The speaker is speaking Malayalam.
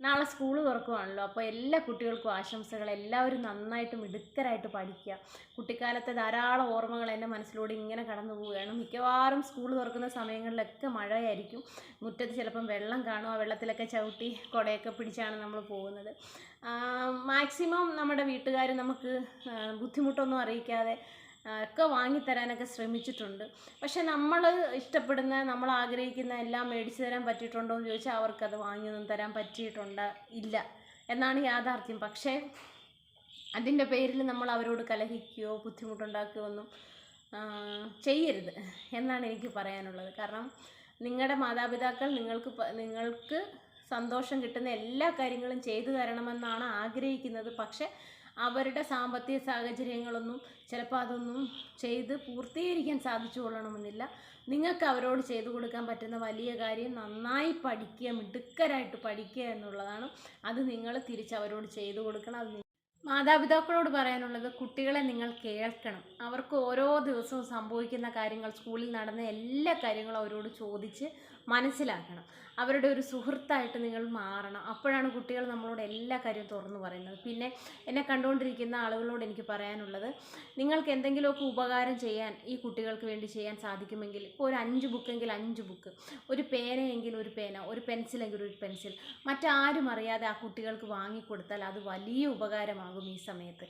നാളെ സ്കൂൾ തുറക്കുവാണല്ലോ. അപ്പോൾ എല്ലാ കുട്ടികൾക്കും ആശംസകൾ. എല്ലാവരും നന്നായിട്ട് മിടുക്കരായിട്ട് പഠിക്കുക. കുട്ടിക്കാലത്തെ ധാരാളം ഓർമ്മകൾ എൻ്റെ മനസ്സിലൂടെ ഇങ്ങനെ കടന്നു പോവുകയാണ്. മിക്കവാറും സ്കൂൾ തുറക്കുന്ന സമയങ്ങളിലൊക്കെ മഴയായിരിക്കും. മുറ്റത്ത് ചിലപ്പം വെള്ളം കാണും. ആ വെള്ളത്തിലൊക്കെ ചവിട്ടി കുടയൊക്കെ പിടിച്ചാണ് നമ്മൾ പോകുന്നത്. മാക്സിമം നമ്മുടെ വീട്ടുകാർ നമുക്ക് ബുദ്ധിമുട്ടൊന്നും അറിയിക്കാതെ ഒക്കെ വാങ്ങിത്തരാനൊക്കെ ശ്രമിച്ചിട്ടുണ്ട്. പക്ഷെ നമ്മൾ ഇഷ്ടപ്പെടുന്ന, നമ്മൾ ആഗ്രഹിക്കുന്ന എല്ലാം മേടിച്ചു തരാൻ പറ്റിയിട്ടുണ്ടോ എന്ന് ചോദിച്ചാൽ അവർക്കത് വാങ്ങിയൊന്നും തരാൻ പറ്റിയിട്ടുണ്ട് ഇല്ല എന്നാണ് യാഥാർത്ഥ്യം. പക്ഷേ അതിൻ്റെ പേരിൽ നമ്മൾ അവരോട് കലഹിക്കുകയോ ബുദ്ധിമുട്ടുണ്ടാക്കുകയോ ഒന്നും ചെയ്യരുത് എന്നാണ് എനിക്ക് പറയാനുള്ളത്. കാരണം നിങ്ങളുടെ മാതാപിതാക്കൾ നിങ്ങൾക്ക് സന്തോഷം കിട്ടുന്ന എല്ലാ കാര്യങ്ങളും ചെയ്തു തരണമെന്നാണ് ആഗ്രഹിക്കുന്നത്. പക്ഷെ അവരുടെ സാമ്പത്തിക സാഹചര്യങ്ങളൊന്നും ചിലപ്പോൾ അതൊന്നും ചെയ്ത് പൂർത്തീകരിക്കാൻ സാധിച്ചു കൊള്ളണമെന്നില്ല. നിങ്ങൾക്ക് അവരോട് ചെയ്തു കൊടുക്കാൻ പറ്റുന്ന വലിയ കാര്യം നന്നായി പഠിക്കുക, മിടുക്കരായിട്ട് പഠിക്കുക എന്നുള്ളതാണ്. അത് നിങ്ങൾ തിരിച്ചവരോട് ചെയ്തു കൊടുക്കണം. അത് മാതാപിതാക്കളോട് പറയാനുള്ളത്, കുട്ടികളെ നിങ്ങൾ കേൾക്കണം. അവർക്ക് ഓരോ ദിവസവും സംഭവിക്കുന്ന കാര്യങ്ങൾ, സ്കൂളിൽ നടന്ന എല്ലാ കാര്യങ്ങളും അവരോട് ചോദിച്ച് മനസ്സിലാക്കണം. അവരുടെ ഒരു സുഹൃത്തായിട്ട് നിങ്ങൾ മാറണം. അപ്പോഴാണ് കുട്ടികൾ നമ്മളോട് എല്ലാ കാര്യവും തുറന്നു പറയുന്നത്. പിന്നെ എന്നെ കണ്ടുകൊണ്ടിരിക്കുന്ന ആളുകളോട് എനിക്ക് പറയാനുള്ളത്, നിങ്ങൾക്ക് എന്തെങ്കിലുമൊക്കെ ഉപകാരം ചെയ്യാൻ ഈ കുട്ടികൾക്ക് വേണ്ടി ചെയ്യാൻ സാധിക്കുമെങ്കിൽ, ഇപ്പോൾ ഒരു 5 ബുക്കെങ്കിൽ 5 ബുക്ക്, ഒരു പേനയെങ്കിൽ ഒരു പേന, ഒരു പെൻസിലെങ്കിൽ ഒരു പെൻസിൽ, മറ്റാരും അറിയാതെ ആ കുട്ടികൾക്ക് വാങ്ങിക്കൊടുത്താൽ അത് വലിയ ഉപകാരമാകും ഈ സമയത്ത്.